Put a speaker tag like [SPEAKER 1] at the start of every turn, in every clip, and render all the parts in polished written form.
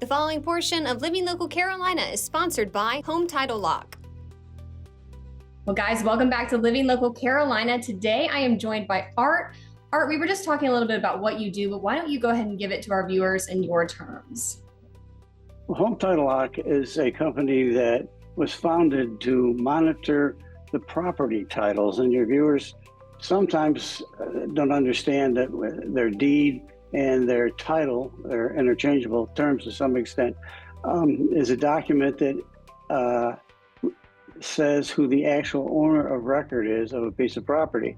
[SPEAKER 1] The following portion of Living Local Carolina is sponsored by Home Title Lock. Well, guys, welcome back to Living Local Carolina. Today, I am joined by Art. Art, we were just talking a little bit about what you do, but why don't you go ahead and give it to our viewers in your terms?
[SPEAKER 2] Well, Home Title Lock is a company that was founded to monitor the property titles, and your viewers sometimes don't understand that their deed and their title, they're interchangeable terms to some extent, is a document that says who the actual owner of record is of a piece of property.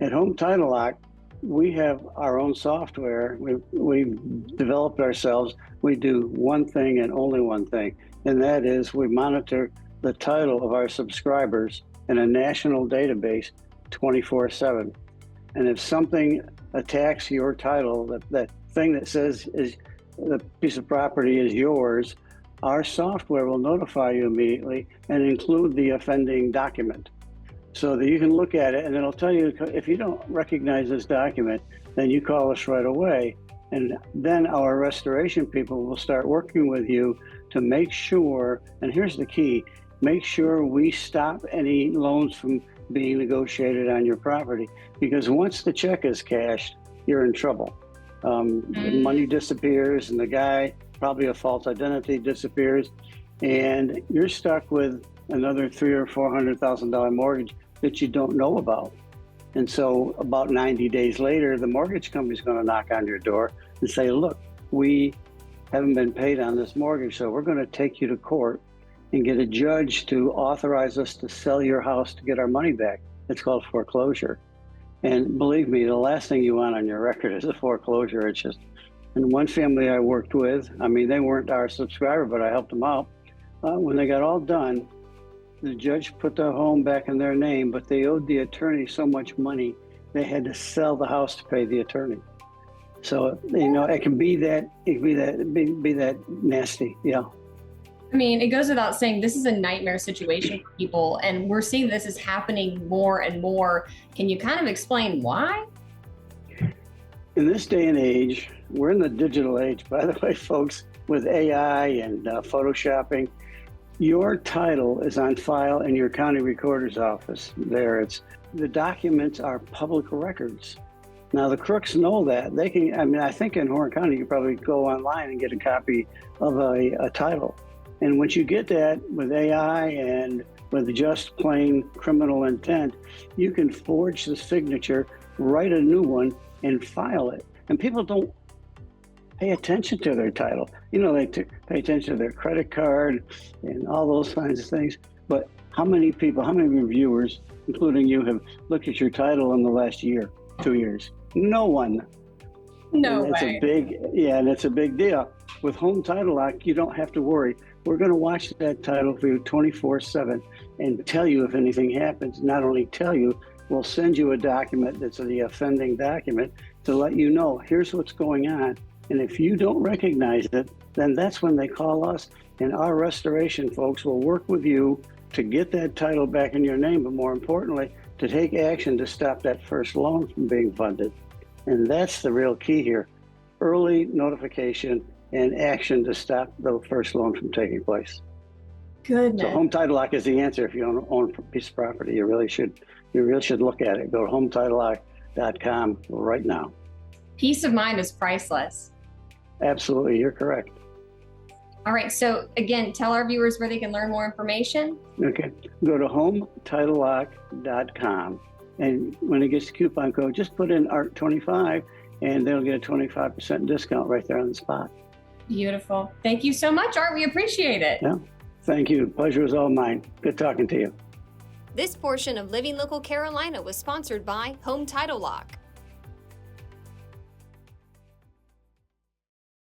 [SPEAKER 2] At Home Title Lock, we have our own software. We've developed ourselves. We do one thing and only one thing, and that is we monitor the title of our subscribers in a national database 24/7. And if something attacks your title, that thing that says is the piece of property is yours, our software will notify you immediately and include the offending document so that you can look at it, and it'll tell you if you don't recognize this document, then you call us right away. And then our restoration people will start working with you to make sure, and here's the key, make sure we stop any loans from being negotiated on your property, because once the check is cashed, you're in trouble. The money disappears, and the guy, probably a false identity, disappears, and you're stuck with another $300,000 or $400,000 mortgage that you don't know about. And so about 90 days later, the mortgage company's going to knock on your door and say, look, we haven't been paid on this mortgage, so we're going to take you to court and get a judge to authorize us to sell your house to get our money back. It's called foreclosure. And believe me, the last thing you want on your record is a foreclosure. It's just, and one family I worked with, I mean, they weren't our subscriber, but I helped them out. When they got all done, the judge put the home back in their name, but they owed the attorney so much money, they had to sell the house to pay the attorney. So, you know, it can be that nasty, yeah.
[SPEAKER 1] I mean, it goes without saying, this is a nightmare situation for people, and we're seeing this is happening more and more. Can you kind of explain why?
[SPEAKER 2] In this day and age, we're in the digital age, by the way, folks, with AI and photoshopping. Your title is on file in your county recorder's office. The documents are public records. Now, the crooks know that. They can, I mean, I think in Horn County, you can probably go online and get a copy of a title. And once you get that with AI and with just plain criminal intent, you can forge the signature, write a new one, and file it. And people don't pay attention to their title. You know, they pay attention to their credit card and all those kinds of things. But how many people, how many reviewers, including you, have looked at your title in the last year, 2 years? No one.
[SPEAKER 1] No
[SPEAKER 2] and
[SPEAKER 1] way.
[SPEAKER 2] And it's a big deal. With Home Title Lock, you don't have to worry. We're going to watch that title for you 24/7 and tell you if anything happens. Not only tell you, we'll send you a document that's the offending document to let you know, here's what's going on. And if you don't recognize it, then that's when they call us. And our restoration folks will work with you to get that title back in your name, but more importantly, to take action to stop that first loan from being funded. And that's the real key here. Early notification and action to stop the first loan from taking place.
[SPEAKER 1] Goodness.
[SPEAKER 2] So Home Title Lock is the answer if you own a piece of property. You really should look at it. Go to HometitleLock.com right now.
[SPEAKER 1] Peace of mind is priceless.
[SPEAKER 2] Absolutely, you're correct.
[SPEAKER 1] All right, so again, tell our viewers where they can learn more information.
[SPEAKER 2] Okay, go to HometitleLock.com, and when it gets the coupon code, just put in ART25, and they'll get a 25% discount right there on the spot.
[SPEAKER 1] Beautiful. Thank you so much, Art. We appreciate it.
[SPEAKER 2] Yeah, thank you. Pleasure was all mine. Good talking to you.
[SPEAKER 1] This portion of Living Local Carolina was sponsored by Home Title Lock.